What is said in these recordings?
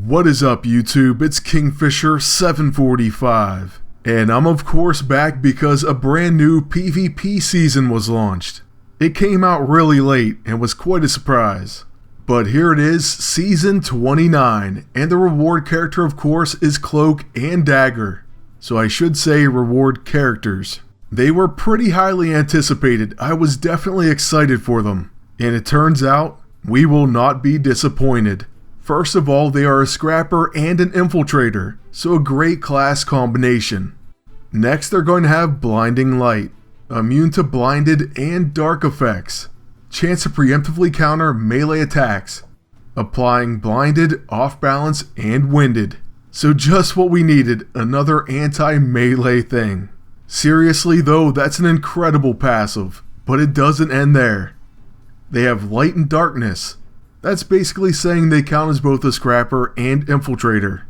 What is up YouTube, it's Kingfisher745, and I'm of course back because a brand new PvP season was launched. It came out really late and was quite a surprise. But here it is, Season 29, and the reward character of course is Cloak and Dagger. So I should say reward characters. They were pretty highly anticipated, I was definitely excited for them. And it turns out, we will not be disappointed. First of all, they are a scrapper and an infiltrator, so a great class combination. Next, they're going to have blinding light, immune to blinded and dark effects, chance to preemptively counter melee attacks, applying blinded, off balance, and winded. So just what we needed, another anti-melee thing. Seriously though, that's an incredible passive, but it doesn't end there. They have light and darkness. That's basically saying they count as both a scrapper and infiltrator.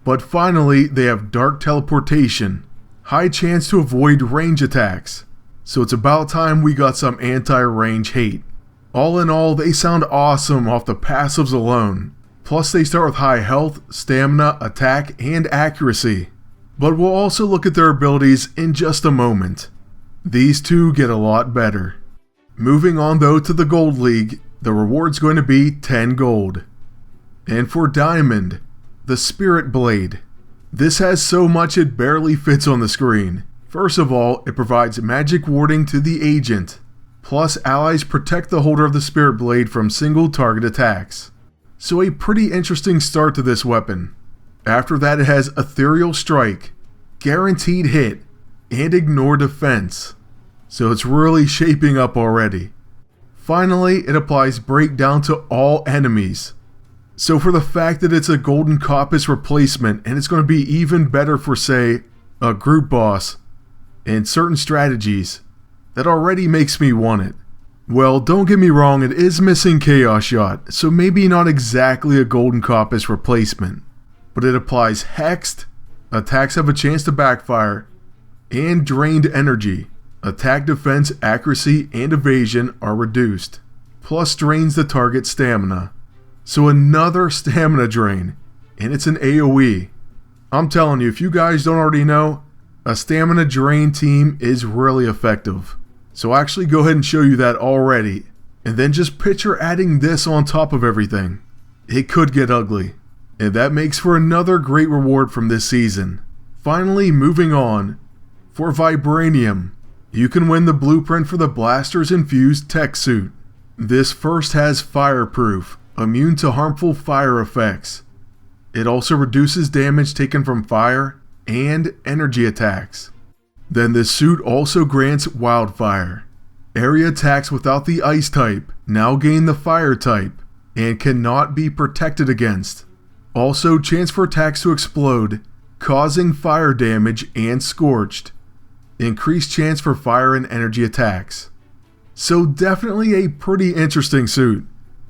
But finally, they have dark teleportation, high chance to avoid range attacks. So it's about time we got some anti-range hate. All in all, they sound awesome off the passives alone. Plus they start with high health, stamina, attack, and accuracy. But we'll also look at their abilities in just a moment. These two get a lot better. Moving on though to the Gold League, the reward's going to be 10 gold. And for Diamond, the Spirit Blade. This has so much it barely fits on the screen. First of all, it provides magic warding to the agent. Plus allies protect the holder of the Spirit Blade from single target attacks. So a pretty interesting start to this weapon. After that it has Ethereal Strike, Guaranteed Hit, and Ignore Defense. So it's really shaping up already. Finally, it applies Breakdown to all enemies. So for the fact that it's a Golden Compass replacement and it's going to be even better for say, a group boss, and certain strategies, that already makes me want it. Well, don't get me wrong, it is missing Chaos Shot, so maybe not exactly a Golden Compass replacement. But it applies Hexed, attacks have a chance to backfire, and Drained Energy. Attack, defense, accuracy, and evasion are reduced, plus drains the target's stamina. So another stamina drain, and it's an AoE. I'm telling you, if you guys don't already know, a stamina drain team is really effective. So I'll actually go ahead and show you that already, and then just picture adding this on top of everything. It could get ugly, and that makes for another great reward from this season. Finally, moving on, for Vibranium. You can win the blueprint for the Blaster's Infused Tech Suit. This first has Fireproof, immune to harmful fire effects. It also reduces damage taken from fire and energy attacks. Then this suit also grants Wildfire. Area attacks without the Ice type now gain the Fire type and cannot be protected against. Also chance for attacks to explode, causing fire damage and Scorched. Increased chance for fire and energy attacks. So definitely a pretty interesting suit,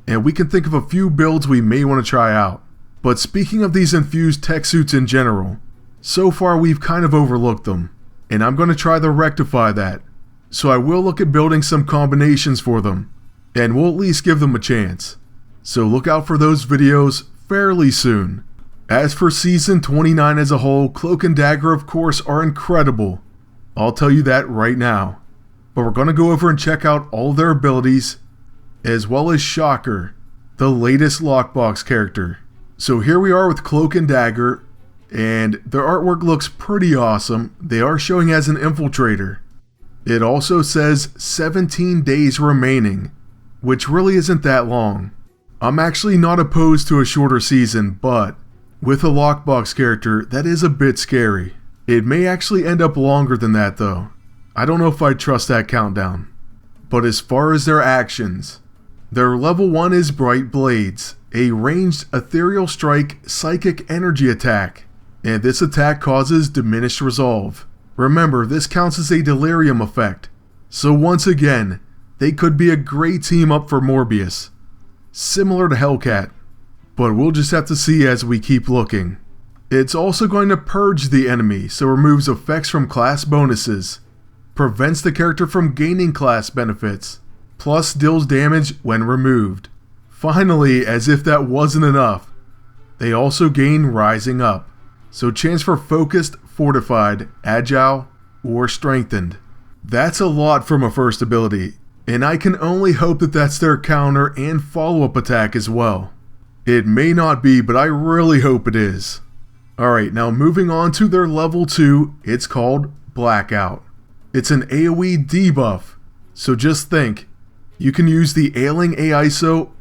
and we can think of a few builds we may want to try out. But speaking of these infused tech suits in general, so far we've kind of overlooked them, and I'm going to try to rectify that. So I will look at building some combinations for them, and we'll at least give them a chance. So look out for those videos fairly soon. As for Season 29 as a whole, Cloak and Dagger of course are incredible. I'll tell you that right now. But we're going to go over and check out all their abilities, as well as Shocker, the latest Lockbox character. So here we are with Cloak and Dagger, and their artwork looks pretty awesome. They are showing as an infiltrator. It also says 17 days remaining, which really isn't that long. I'm actually not opposed to a shorter season, but with a Lockbox character, that is a bit scary. It may actually end up longer than that though. I don't know if I trust that countdown. But as far as their actions, their level 1 is Bright Blades, a ranged ethereal strike psychic energy attack. And this attack causes diminished resolve. Remember, this counts as a delirium effect. So once again, they could be a great team up for Morbius. Similar to Hellcat. But we'll just have to see as we keep looking. It's also going to purge the enemy, so removes effects from class bonuses, prevents the character from gaining class benefits, plus deals damage when removed. Finally, as if that wasn't enough, They also gain Rising Up, so chance for Focused, Fortified, Agile, or Strengthened. That's a lot from a first ability, and I can only hope that that's their counter and follow-up attack as well. It may not be, but I really hope it is. Alright, now moving on to their level 2, it's called Blackout. It's an AoE debuff, so just think, you can use the Ailing AISO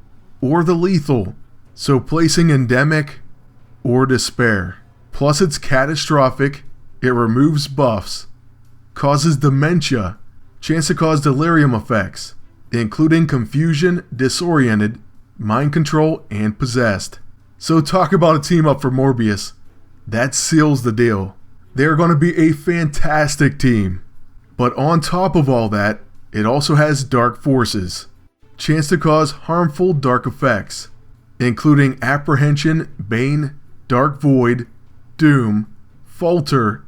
or the Lethal, so placing Endemic or Despair. Plus it's catastrophic, it removes buffs, causes dementia, chance to cause delirium effects, including confusion, disoriented, mind control, and possessed. So talk about a team up for Morbius. That seals the deal. They're going to be a fantastic team. But on top of all that, it also has Dark Forces, chance to cause harmful dark effects, including Apprehension, Bane, Dark Void, Doom, Falter,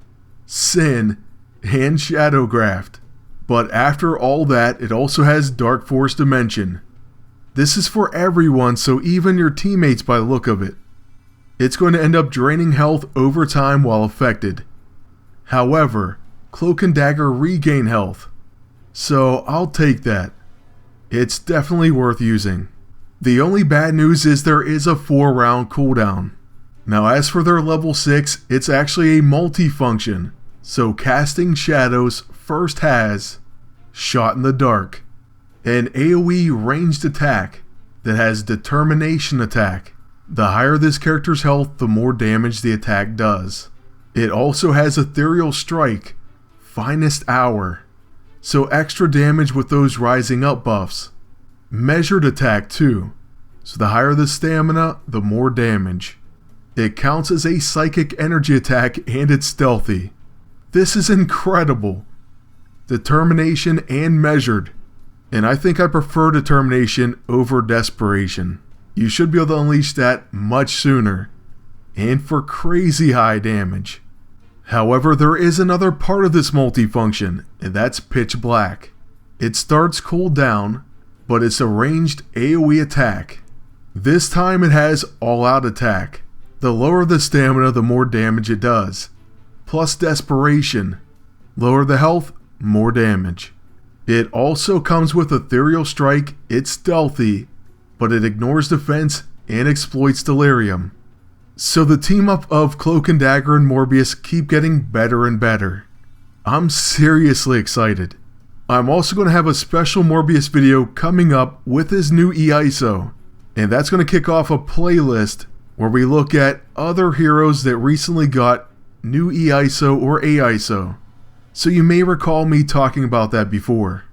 Sin, and Shadowgraft. But after all that, it also has Dark Force Dimension. This is for everyone, so even your teammates by the look of it. It's going to end up draining health over time while affected. However, Cloak and Dagger regain health, so I'll take that. It's definitely worth using. The only bad news is there is a 4-round cooldown. Now as for their level 6, it's actually a multi-function, so Casting Shadows first has Shot in the Dark, an AoE ranged attack that has Determination attack. The higher this character's health, the more damage the attack does. It also has Ethereal Strike, Finest Hour, so extra damage with those Rising Up buffs. Measured attack too, so the higher the stamina, the more damage. It counts as a psychic energy attack and it's stealthy. This is incredible. Determination and Measured, and I think I prefer Determination over Desperation. You should be able to unleash that much sooner, and for crazy high damage. However, there is another part of this multifunction, and that's Pitch Black. It starts cooldown, but it's a ranged AoE attack. This time it has all-out attack. The lower the stamina, the more damage it does. Plus Desperation. Lower the health, more damage. It also comes with Ethereal Strike, it's stealthy, but it ignores defense and exploits Delirium. So the team up of Cloak and Dagger and Morbius keep getting better and better. I'm seriously excited. I'm also going to have a special Morbius video coming up with his new EISO, and that's going to kick off a playlist where we look at other heroes that recently got new EISO or AISO. So you may recall me talking about that before.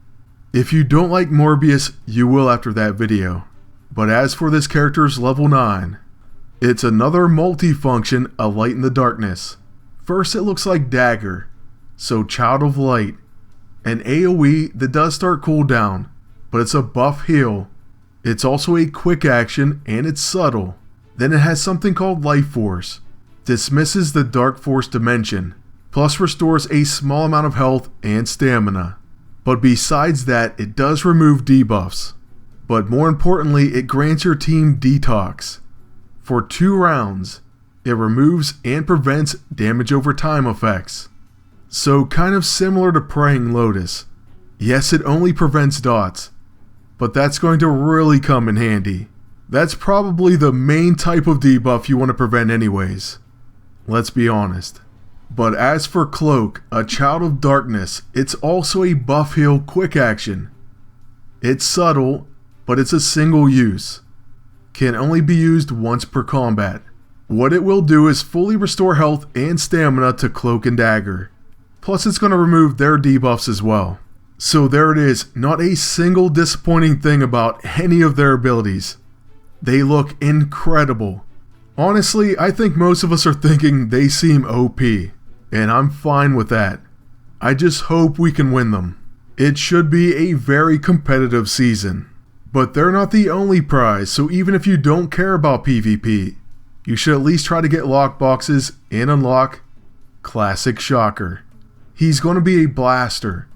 If you don't like Morbius, you will after that video. But as for this character's level 9, it's another multi-function, a Light in the Darkness. First it looks like Dagger, so Child of Light, an AoE that does start cooldown, but it's a buff heal. It's also a quick action and it's subtle. Then it has something called Life Force, dismisses the Dark Force dimension, plus restores a small amount of health and stamina. But besides that, it does remove debuffs. But more importantly, it grants your team Detox. For 2 rounds, it removes and prevents damage over time effects. So kind of similar to Praying Lotus. Yes, it only prevents dots, but that's going to really come in handy. That's probably the main type of debuff you want to prevent anyways. Let's be honest. But as for Cloak, a Child of Darkness, it's also a buff heal quick action. It's subtle, but it's a single use. Can only be used once per combat. What it will do is fully restore health and stamina to Cloak and Dagger. Plus it's going to remove their debuffs as well. So there it is, not a single disappointing thing about any of their abilities. They look incredible. Honestly, I think most of us are thinking they seem OP, and I'm fine with that. I just hope we can win them. It should be a very competitive season. But they're not the only prize, so even if you don't care about PvP, you should at least try to get lockboxes and unlock Classic Shocker. He's going to be a blaster,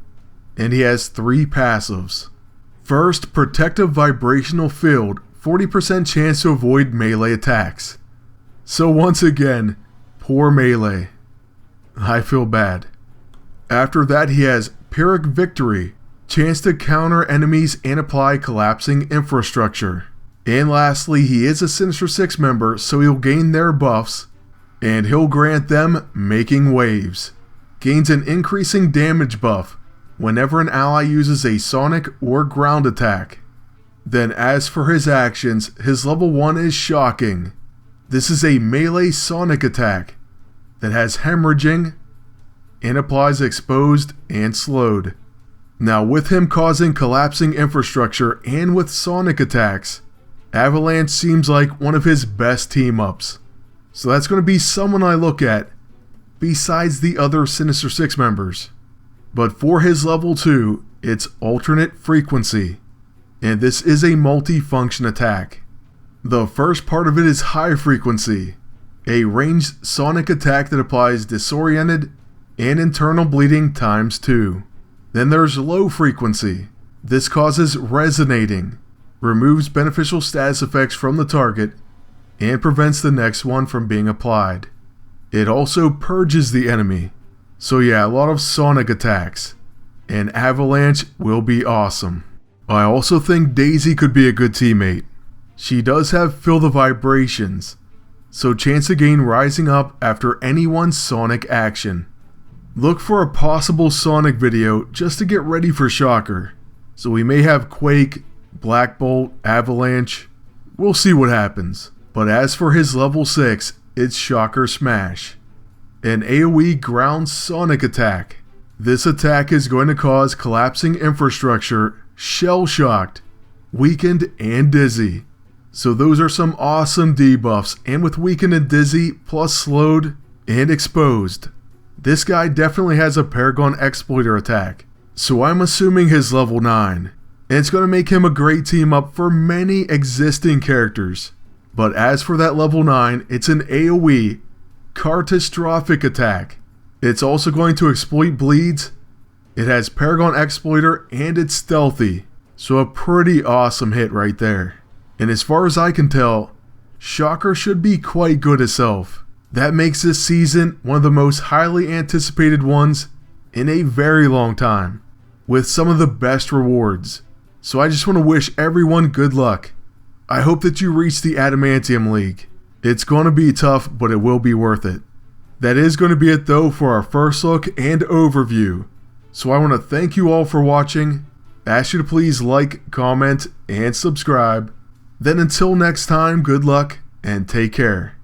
and he has 3 passives. First, Protective Vibrational Field, 40% chance to avoid melee attacks. So once again, poor melee. I feel bad. After that he has Pyrrhic Victory, chance to counter enemies and apply collapsing infrastructure. And lastly, he is a Sinister Six member, so he'll gain their buffs, and he'll grant them Making Waves. Gains an increasing damage buff whenever an ally uses a sonic or ground attack. Then as for his actions, his level 1 is Shocking. This is a melee sonic attack that has hemorrhaging and applies exposed and slowed. Now with him causing collapsing infrastructure and with sonic attacks, Avalanche seems like one of his best team-ups. So that's going to be someone I look at, besides the other Sinister Six members. But for his level 2, it's Alternate Frequency, and this is a multi-function attack. The first part of it is High Frequency, a ranged sonic attack that applies Disoriented and Internal Bleeding ×2. Then there's Low Frequency. This causes Resonating, removes beneficial status effects from the target, and prevents the next one from being applied. It also purges the enemy. So yeah, a lot of sonic attacks. And Avalanche will be awesome. I also think Daisy could be a good teammate. She does have Feel the Vibrations, so chance to gain Rising Up after anyone's sonic action. Look for a possible Sonic video just to get ready for Shocker. So we may have Quake, Black Bolt, Avalanche. We'll see what happens. But as for his level 6, it's Shocker Smash, an AoE ground sonic attack. This attack is going to cause collapsing infrastructure, shell-shocked, weakened, and dizzy. So those are some awesome debuffs, and with weakened and dizzy, plus slowed and exposed, this guy definitely has a Paragon Exploiter attack. So I'm assuming his level 9. And it's going to make him a great team up for many existing characters. But as for that level 9, it's an AoE catastrophic attack. It's also going to exploit bleeds. It has Paragon Exploiter and it's stealthy. So a pretty awesome hit right there. And as far as I can tell, Shocker should be quite good itself. That makes this season one of the most highly anticipated ones in a very long time, with some of the best rewards. So I just want to wish everyone good luck. I hope that you reach the Adamantium League. It's going to be tough, but it will be worth it. That is going to be it though for our first look and overview. So I want to thank you all for watching, ask you to please like, comment, and subscribe. Then until next time, good luck and take care.